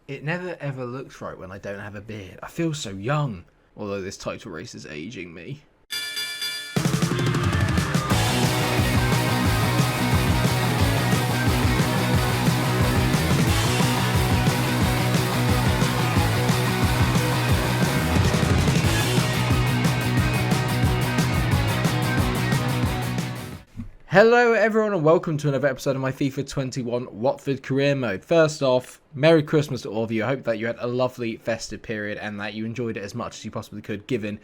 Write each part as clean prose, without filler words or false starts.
It never ever looks right when I don't have a beard. I feel so young. Although this title race is aging me. Hello everyone and welcome to another episode of my FIFA 21 Watford career mode. First off, Merry Christmas to all of you. I hope that you had a lovely festive period and that you enjoyed it as much as you possibly could given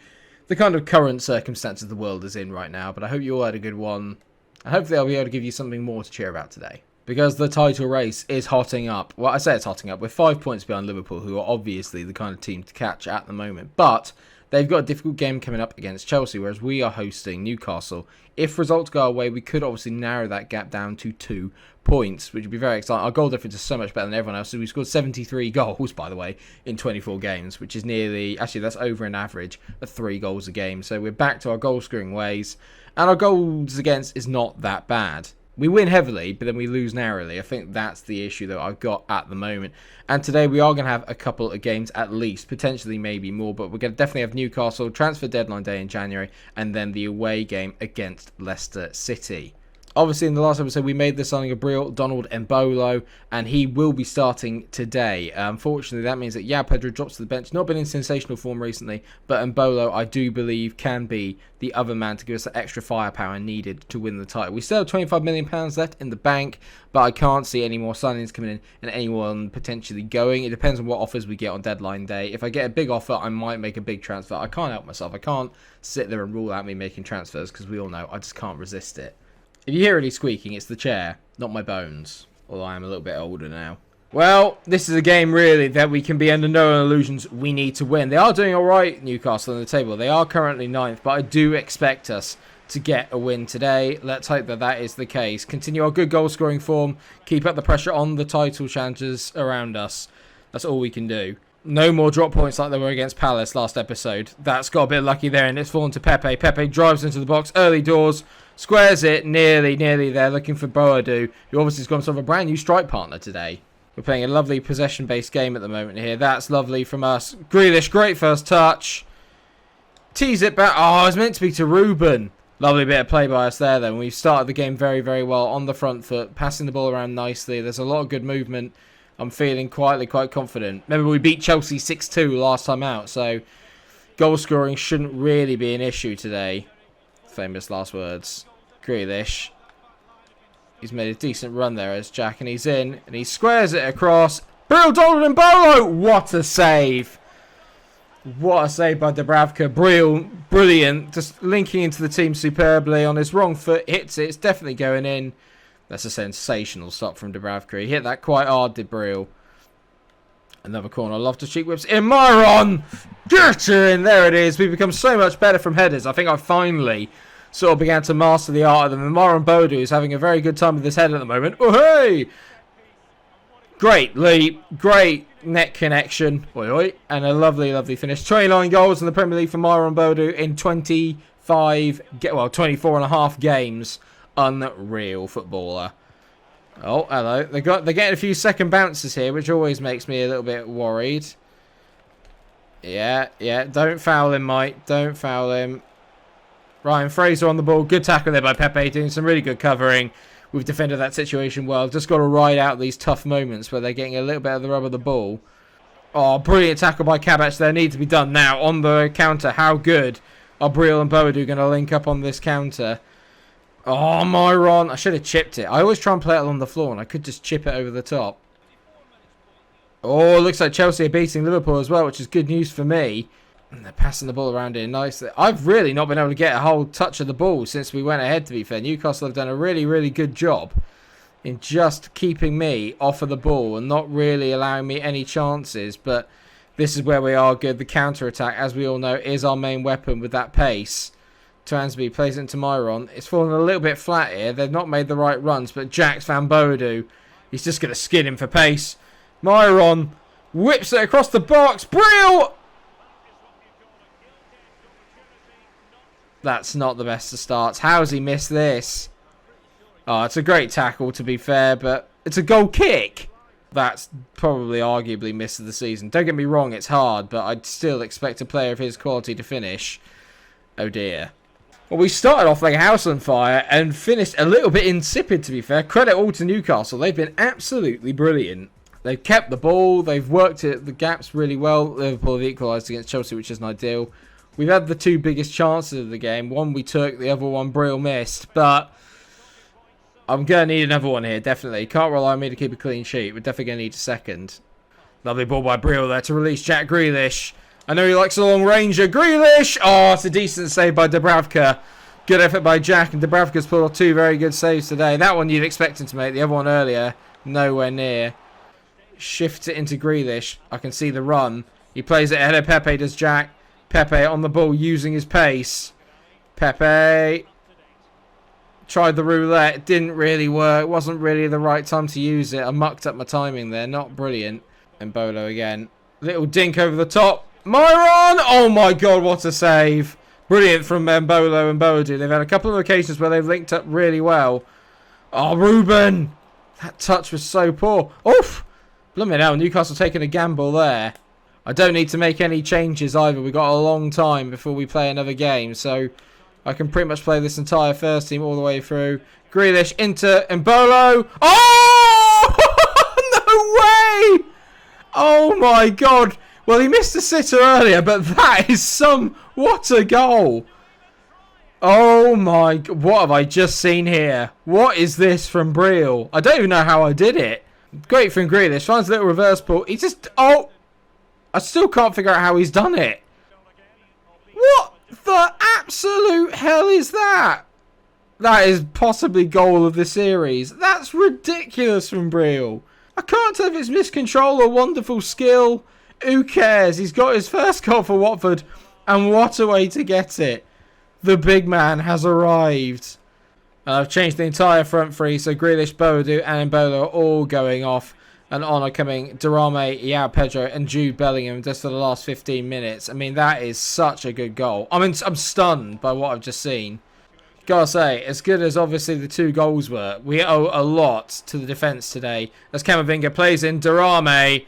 the kind of current circumstances the world is in right now. But I hope you all had a good one. And hopefully I'll be able to give you something more to cheer about today. Because the title race is hotting up. Well, I say it's hotting up. We're 5 points behind Liverpool, who are obviously the kind of team to catch at the moment. But they've got a difficult game coming up against Chelsea, whereas we are hosting Newcastle. If results go away, we could obviously narrow that gap down to 2 points, which would be very exciting. Our goal difference is so much better than everyone else. So we scored 73 goals, by the way, in 24 games, which is nearly, actually, that's over an average of 3 goals a game. So we're back to our goal-scoring ways, and our goals against is not that bad. We win heavily, but then we lose narrowly. I think that's the issue that I've got at the moment. And today we are going to have a couple of games at least, potentially maybe more, but we're going to definitely have Newcastle, transfer deadline day in January, and then the away game against Leicester City. Obviously, in the last episode, we made the signing of Donald Embolo, and he will be starting today. Unfortunately, that means that Pedro drops to the bench. Not been in sensational form recently, but Embolo, I do believe, can be the other man to give us the extra firepower needed to win the title. We still have £25 million left in the bank, but I can't see any more signings coming in and anyone potentially going. It depends on what offers we get on deadline day. If I get a big offer, I might make a big transfer. I can't help myself. I can't sit there and rule out me making transfers because we all know I just can't resist it. If you hear any squeaking, it's the chair, not my bones. Although I am a little bit older now. Well, this is a game, really, that we can be under no illusions we need to win. They are doing alright, Newcastle, on the table. They are currently 9th, but I do expect us to get a win today. Let's hope that that is the case. Continue our good goal-scoring form. Keep up the pressure on the title challengers around us. That's all we can do. No more drop points like they were against Palace last episode. That's got a bit lucky there, and it's fallen to Pepe. Pepe drives into the box, early doors, squares it, nearly there, looking for Boadu, who obviously has got himself a brand new strike partner today. We're playing a lovely possession-based game at the moment here. That's lovely from us. Grealish, great first touch. Tease it back. Oh, I was meant to be to Ruben. Lovely bit of play by us there, then. We've started the game very, very well on the front foot, passing the ball around nicely. There's a lot of good movement. I'm feeling quietly quite confident. Remember, we beat Chelsea 6-2 last time out, so goal scoring shouldn't really be an issue today. Famous last words. Grealish. He's made a decent run there as Jack, and he's in, and he squares it across. Donald Embolo! What a save! What a save by Dubravka. Brilliant. Just linking into the team superbly on his wrong foot. Hits it. It's definitely going in. That's a sensational stop from Dubravka. He hit that quite hard, did Breel. Another corner. Loftus-Cheek whips in. Myron! Get in! There it is. We've become so much better from headers. I think I finally sort of began to master the art of them. And Myron Boadu is having a very good time with his head at the moment. Oh, hey! Great leap. Great net connection. Oi, oi. And a lovely, lovely finish. 29 goals in the Premier League for Myron Boadu in 24 and a half games. Unreal footballer. Oh, hello. They're getting a few second bounces here, which always makes me a little bit worried. Yeah. Don't foul him, Mike. Don't foul him. Ryan Fraser on the ball. Good tackle there by Pepe, doing some really good covering. We've defended that situation well. Just got to ride out these tough moments where they're getting a little bit of the rub of the ball. Oh, brilliant tackle by Kabach. There needs to be done now on the counter. How good are Breel and Boadu going to link up on this counter? Oh, Myron. I should have chipped it. I always try and play it along the floor, and I could just chip it over the top. Oh, looks like Chelsea are beating Liverpool as well, which is good news for me. And they're passing the ball around here nicely. I've really not been able to get a whole touch of the ball since we went ahead, to be fair. Newcastle have done a really, really good job in just keeping me off of the ball and not really allowing me any chances. But this is where we are good. The counter-attack, as we all know, is our main weapon with that pace. Transby plays into Myron. It's fallen a little bit flat here. They've not made the right runs, but Jack's Van Boadu, he's just going to skin him for pace. Myron whips it across the box. Breel! That's not the best of starts. How's he missed this? Oh, it's a great tackle, to be fair, but it's a goal kick. That's probably arguably miss of the season. Don't get me wrong, it's hard, but I'd still expect a player of his quality to finish. Oh dear. Well, we started off like a house on fire and finished a little bit insipid, to be fair. Credit all to Newcastle. They've been absolutely brilliant. They've kept the ball. They've worked at the gaps really well. Liverpool have equalised against Chelsea, which isn't ideal. We've had the two biggest chances of the game. One we took, the other one Brill missed. But I'm going to need another one here, definitely. Can't rely on me to keep a clean sheet. We're definitely going to need a second. Lovely ball by Brill there to release Jack Grealish. I know he likes a long ranger. Grealish! Oh, it's a decent save by Dubravka. Good effort by Jack, and Dubravka's pulled off two very good saves today. That one you'd expect him to make. The other one earlier, nowhere near. Shifts it into Grealish. I can see the run. He plays it ahead of Pepe, does Jack. Pepe on the ball using his pace. Pepe tried the roulette. It didn't really work. Wasn't really the right time to use it. I mucked up my timing there. Not brilliant. And Bolo again. Little dink over the top. Myron! Oh my god, what a save. Brilliant from Mbolo and Boadu. They've had a couple of occasions where they've linked up really well. Oh, Ruben! That touch was so poor. Oof! Blimey hell, Newcastle taking a gamble there. I don't need to make any changes either. We've got a long time before we play another game. So I can pretty much play this entire first team all the way through. Grealish into Mbolo. Oh! No way! Oh my god. Well, he missed a sitter earlier, but that is what a goal. Oh my god. What have I just seen here? What is this from Brill? I don't even know how I did it. Great from Grealish. Finds a little reverse ball. He just... Oh! I still can't figure out how he's done it. What the absolute hell is that? That is possibly goal of the series. That's ridiculous from Brill. I can't tell if it's miscontrol or wonderful skill. Who cares? He's got his first goal for Watford. And what a way to get it. The big man has arrived. I've changed the entire front three. So Grealish, Boadu and Mbolo are all going off. And on are coming Durame, João Pedro and Jude Bellingham just for the last 15 minutes. I mean, that is such a good goal. I'm stunned by what I've just seen. Gotta say, as good as obviously the two goals were, we owe a lot to the defence today. As Camavinga plays in Durame.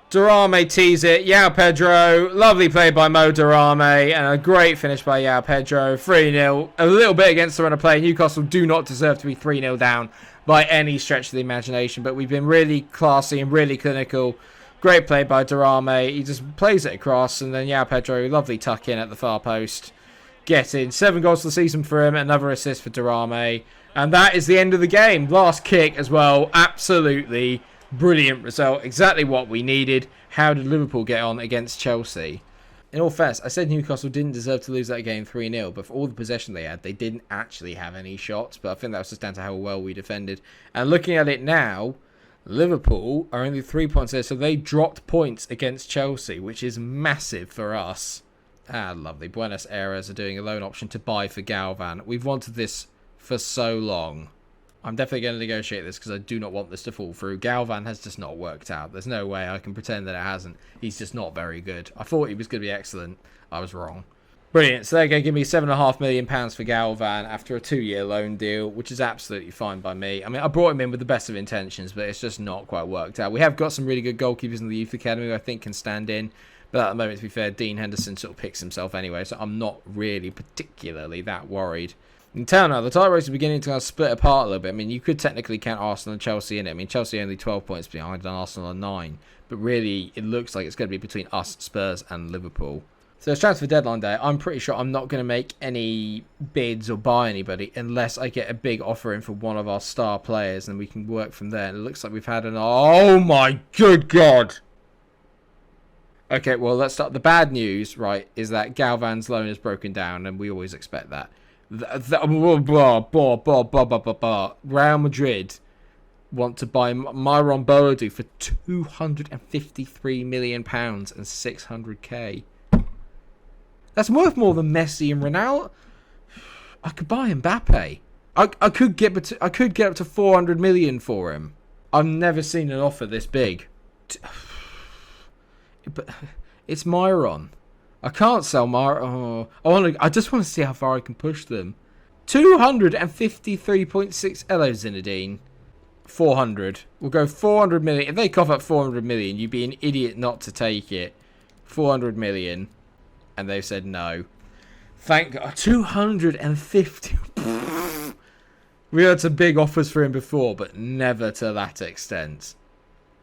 Durame tees it. João Pedro. Lovely play by Mo Durame. And a great finish by João Pedro. 3-0. A little bit against the run of play. Newcastle do not deserve to be 3-0 down by any stretch of the imagination. But we've been really classy and really clinical. Great play by Durame. He just plays it across. And then João Pedro. Lovely tuck in at the far post. Get in. 7 goals for the season for him. Another assist for Durame. And that is the end of the game. Last kick as well. Absolutely brilliant result. Exactly what we needed. How did Liverpool get on against Chelsea? In all fairness, I said Newcastle didn't deserve to lose that game 3-0, but for all the possession they had, they didn't actually have any shots. But I think that was just down to how well we defended. And looking at it now, Liverpool are only 3 points there, so they dropped points against Chelsea, which is massive for us. Ah, lovely. Buenos Aires are doing a loan option to buy for Galvan. We've wanted this for so long. I'm definitely going to negotiate this because I do not want this to fall through. Galvan has just not worked out. There's no way I can pretend that it hasn't. He's just not very good. I thought he was going to be excellent. I was wrong. Brilliant. So they're going to give me £7.5 million for Galvan after a 2-year loan deal, which is absolutely fine by me. I mean, I brought him in with the best of intentions, but it's just not quite worked out. We have got some really good goalkeepers in the youth academy who I think can stand in. But at the moment, to be fair, Dean Henderson sort of picks himself anyway, so I'm not really particularly that worried. In town now, the title race is beginning to kind of split apart a little bit. I mean, you could technically count Arsenal and Chelsea in it. I mean, Chelsea only 12 points behind and Arsenal are 9. But really, it looks like it's going to be between us, Spurs and Liverpool. So it's transfer deadline day. I'm pretty sure I'm not going to make any bids or buy anybody unless I get a big offer in for one of our star players and we can work from there. And it looks like we've had an... Oh my good God! Okay, well, let's start. The bad news, right, is that Galvan's loan is broken down and we always expect that. Real Madrid want to buy Myron Boadu for £253 million and 600k. That's worth more than Messi and Ronaldo. I could buy Mbappe. I could get up to 400 million for him. I've never seen an offer this big. But it's Myron. I can't sell Myron. Oh, I just want to see how far I can push them. 253.6. Hello, Zinedine. 400. We'll go 400 million. If they cough up 400 million, you'd be an idiot not to take it. 400 million. And they've said no. Thank God. 250. We had some big offers for him before, but never to that extent.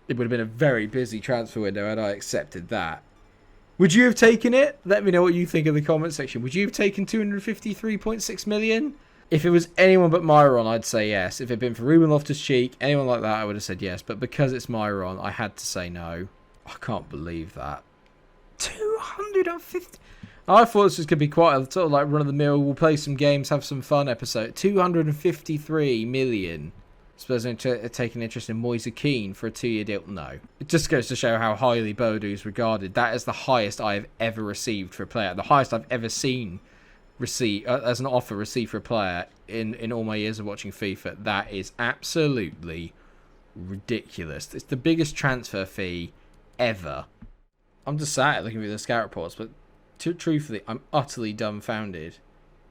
It would have been a very busy transfer window had I accepted that. Would you have taken it? Let me know what you think in the comment section. Would you have taken 253.6 million? If it was anyone but Myron, I'd say yes. If it had been for Ruben Loftus-Cheek, anyone like that, I would have said yes. But because it's Myron, I had to say no. I can't believe that. 250... I thought this was going to be quite a sort of like run-of-the-mill, we'll play some games, have some fun episode. 253 million. Spurs are taking interest in Moise Keane for a 2-year deal. No. It just goes to show how highly Boadu is regarded. That is the highest I have ever received for a player. The highest I've ever seen as an offer received for a player in all my years of watching FIFA. That is absolutely ridiculous. It's the biggest transfer fee ever. I'm just sat looking through the scout reports, but truthfully, I'm utterly dumbfounded.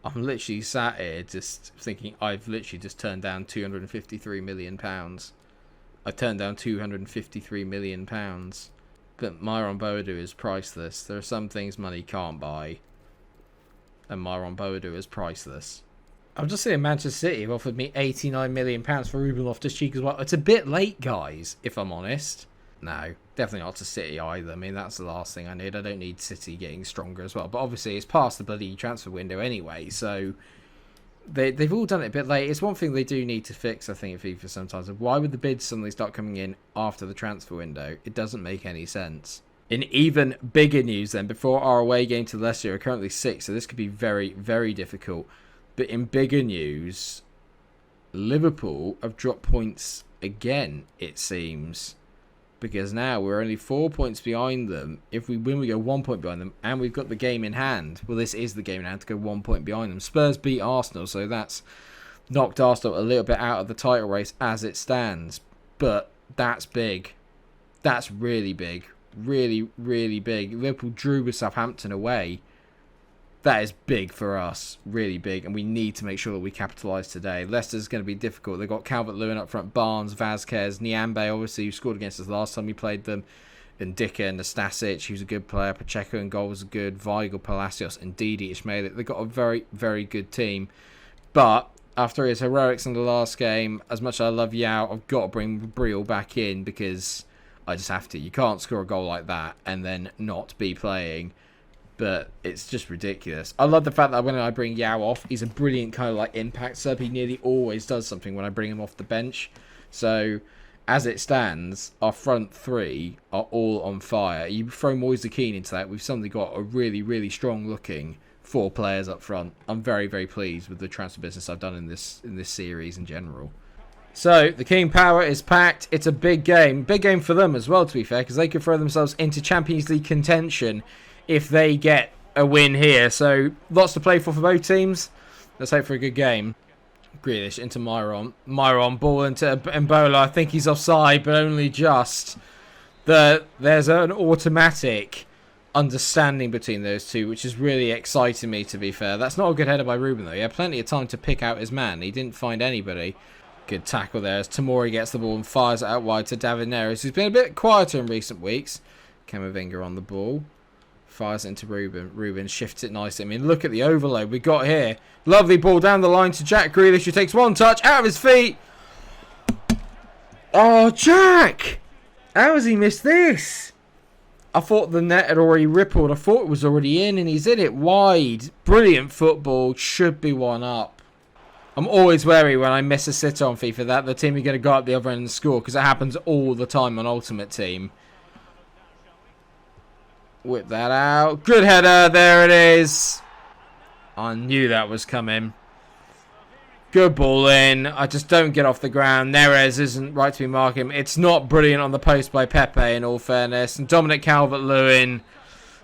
I'm literally sat here just thinking I've literally just turned down £253 million. I've turned down £253 million. But Myron Boadu is priceless. There are some things money can't buy. And Myron Boadu is priceless. I'm just saying Manchester City have offered me £89 million for Ruben Loftus-Cheek as well. It's a bit late, guys, if I'm honest. No, definitely not to City either. I mean, that's the last thing I need. I don't need City getting stronger as well. But obviously, it's past the bloody transfer window anyway. So they've all done it a bit late. It's one thing they do need to fix, I think, at FIFA sometimes. Why would the bids suddenly start coming in after the transfer window? It doesn't make any sense. In even bigger news then, before our away game to Leicester, we're currently 6th. So this could be very, very difficult. But in bigger news, Liverpool have dropped points again, it seems. Because now we're only 4 points behind them. If we win, we go 1 point behind them. And we've got the game in hand. Well, this is the game in hand to go 1 point behind them. Spurs beat Arsenal, so that's knocked Arsenal a little bit out of the title race as it stands. But that's big. That's really big. Really, really big. Liverpool drew with Southampton away. That is big for us. Really big. And we need to make sure that we capitalise today. Leicester's going to be difficult. They've got Calvert-Lewin up front. Barnes, Vazquez, Niambe, obviously, who scored against us last time we played them. And Ndicka and Nastasic, who's a good player. Pacheco and goal was good. Weigl, Palacios, and Didi Ismail. They've got a very, very good team. But after his heroics in the last game, as much as I love Yao, I've got to bring Briel back in because I just have to. You can't score a goal like that and then not be playing. But it's just ridiculous. I love the fact that when I bring Yao off, he's a brilliant kind of like impact sub. He nearly always does something when I bring him off the bench. So, as it stands, our front three are all on fire. You throw Moise Keane into that, we've suddenly got a really, really strong looking 4 players up front. I'm very, very pleased with the transfer business I've done in this series in general. So, the King Power is packed. It's a big game. Big game for them as well, to be fair, because they could throw themselves into Champions League contention if they get a win here. So, lots to play for both teams. Let's hope for a good game. Grealish into Myron. Myron, ball into Mbola. I think he's offside, but only just. There's an automatic understanding between those two, which is really exciting me, to be fair. That's not a good header by Ruben, though. He had plenty of time to pick out his man. He didn't find anybody. Good tackle there as Tomori gets the ball and fires it out wide to David Neres, who's been a bit quieter in recent weeks. Camavinga on the ball. Fires it into Ruben. Ruben shifts it nicely. I mean, look at the overload we got here. Lovely ball down the line to Jack Grealish, who takes one touch out of his feet. Oh, Jack! How has he missed this? I thought the net had already rippled. I thought it was already in, and he's in it wide. Brilliant football. Should be 1-up. I'm always wary when I miss a sitter on FIFA that the team are going to go up the other end and score, because it happens all the time on Ultimate Team. Whip that out. Good header. There it is. I knew that was coming. Good ball in. I just don't get off the ground. Neres isn't right to be marking him. It's not brilliant on the post by Pepe, in all fairness. And Dominic Calvert-Lewin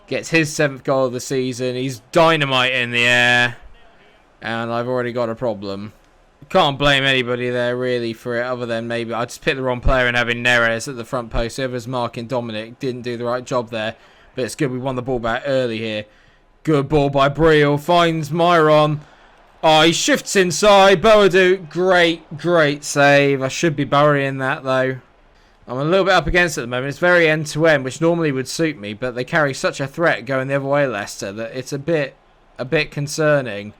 gets his 7th goal of the season. He's dynamite in the air. And I've already got a problem. Can't blame anybody there, really, for it, other than maybe I just picked the wrong player and having Neres at the front post. Whoever's marking Dominic didn't do the right job there. But it's good we won the ball back early here. Good ball by Briel. Finds Myron. Oh, he shifts inside. Boadu, great save. I should be burying that, though. I'm a little bit up against it at the moment. It's very end-to-end, which normally would suit me, but they carry such a threat going the other way, Leicester, that it's a bit concerning.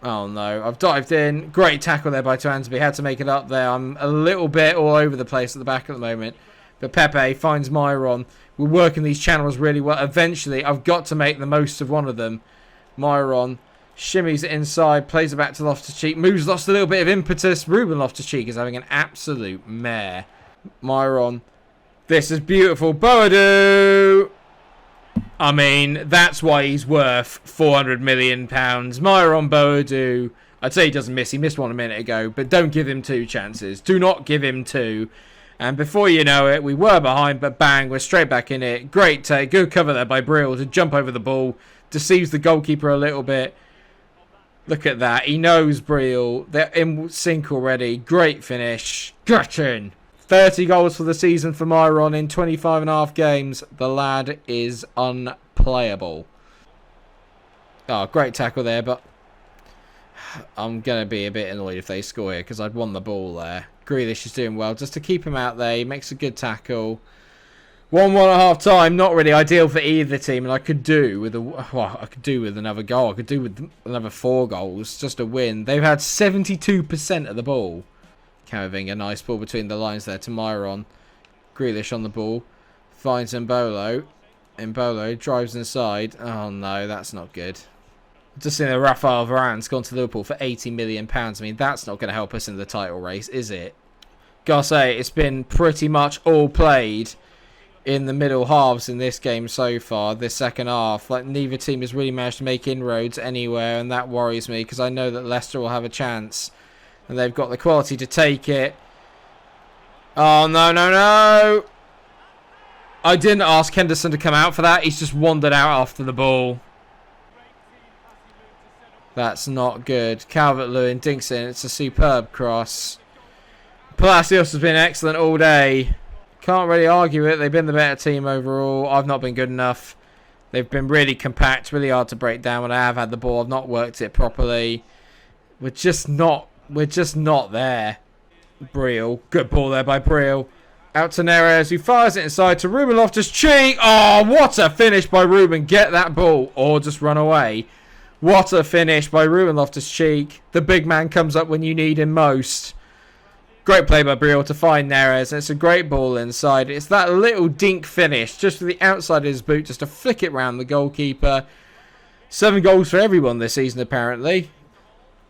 Oh, no. I've dived in. Great tackle there by Twansby. Had to make it up there. I'm a little bit all over the place at the back at the moment. But Pepe finds Myron. We're working these channels really well. Eventually, I've got to make the most of one of them. Myron shimmies it inside, plays it back to Loftus-Cheek. Moves, lost a little bit of impetus. Ruben Loftus-Cheek is having an absolute mare. Myron. This is beautiful. Boadu! I mean, that's why he's worth £400 million. Myron Boadu. I'd say he doesn't miss. He missed one a minute ago. But don't give him 2 chances. Do not give him 2. And before you know it, we were behind, but bang, we're straight back in it. Great take. Good cover there by Brill to jump over the ball. Deceives the goalkeeper a little bit. Look at that. He knows Brill. They're in sync already. Great finish. Gutting. 30 goals for the season for Myron in 25.5 games. The lad is unplayable. Oh, great tackle there, but I'm going to be a bit annoyed if they score here because I'd won the ball there. Grealish is doing well just to keep him out there. He makes a good tackle. 1-1 at half time. Not really ideal for either team, and I could do with another goal. I could do with another 4 goals just to win. They've had 72% of the ball. Camavinga, a nice ball between the lines there to Myron. Grealish on the ball. Finds Mbolo. Mbolo drives inside. Oh no, that's not good. Just seeing that Rafael Varane's gone to Liverpool for £80 million. I mean, that's not going to help us in the title race, is it? Gotta say, it's been pretty much all played in the middle halves in this game so far, this second half. Like, neither team has really managed to make inroads anywhere, and that worries me because I know that Leicester will have a chance. And they've got the quality to take it. Oh, no. I didn't ask Henderson to come out for that. He's just wandered out after the ball. That's not good. Calvert-Lewin dinks in. It's a superb cross. Palacios has been excellent all day. Can't really argue it. They've been the better team overall. I've not been good enough. They've been really compact, really hard to break down when I have had the ball. I've not worked it properly. We're just not there. Brill. Good ball there by Brill. Out to Neres, who fires it inside to Ruben Loftus-Cheek. Oh, what a finish by Ruben. Get that ball or just run away. What a finish by Ruben Loftus-Cheek. The big man comes up when you need him most. Great play by Brill to find Neres. And it's a great ball inside. It's that little dink finish just with the outside of his boot just to flick it round the goalkeeper. 7 goals for everyone this season, apparently.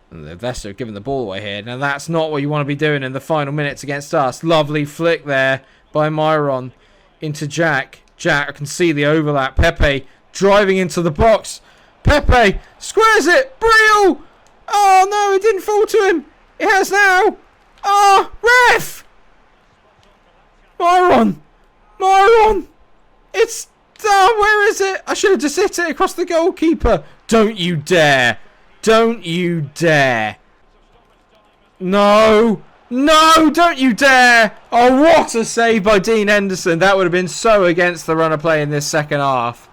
And the Leicester have given the ball away here. Now, that's not what you want to be doing in the final minutes against us. Lovely flick there by Myron into Jack. Jack, I can see the overlap. Pepe driving into the box. Pepe squares it. Brill! Oh, no, it didn't fall to him. It has now. Oh, ref! Myron! It's... Oh, where is it? I should have just hit it across the goalkeeper. Don't you dare. Don't you dare. No, don't you dare. Oh, what a save by Dean Henderson. That would have been so against the run of play in this second half.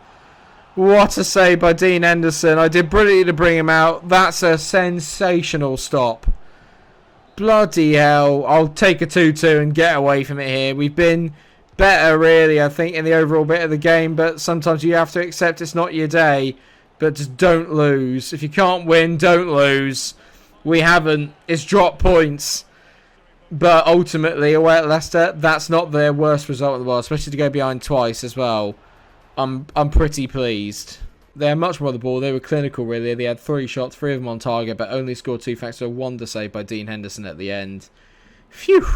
What a save by Dean Henderson. I did brilliantly to bring him out. That's a sensational stop. Bloody hell. I'll take a 2-2 and get away from it here. We've been better, really, I think, in the overall bit of the game, but sometimes you have to accept it's not your day. But just don't lose. If you can't win, don't lose. We haven't. It's dropped points. But ultimately, away at Leicester, that's not their worst result in the world, especially to go behind twice as well. I'm pretty pleased. They had much more of the ball. They were clinical, really. They had 3 shots, 3 of them on target, but only scored 2 thanks to a wonder save by Dean Henderson at the end. Phew.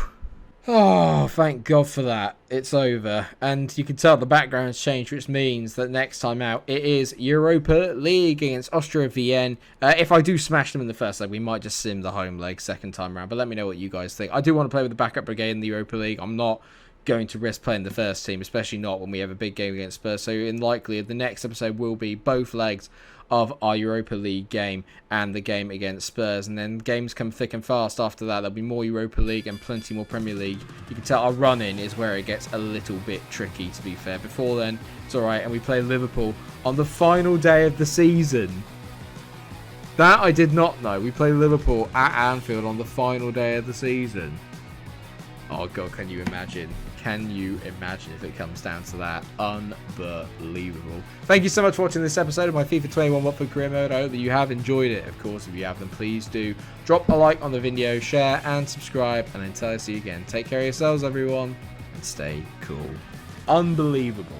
Oh, thank God for that. It's over. And you can tell the background's changed, which means that next time out, it is Europa League against Austria Vienna. If I do smash them in the first leg, we might just sim the home leg second time around. But let me know what you guys think. I do want to play with the backup brigade in the Europa League. I'm not going to risk playing the first team, especially not when we have a big game against Spurs. So in likely, the next episode will be both legs of our Europa League game and the game against Spurs, and then games come thick and fast after that. There'll be more Europa League and plenty more Premier League. You can tell our run-in is where it gets a little bit tricky, to be fair. Before then, it's alright, and we play Liverpool on the final day of the season. That I did not know. We play Liverpool at Anfield on the final day of the season. Oh, God, can you imagine? Can you imagine if it comes down to that? Unbelievable. Thank you so much for watching this episode of my FIFA 21 Watford career mode. I hope that you have enjoyed it. Of course, if you have, then please do drop a like on the video, share and subscribe. And until I see you again, take care of yourselves, everyone, and stay cool. Unbelievable.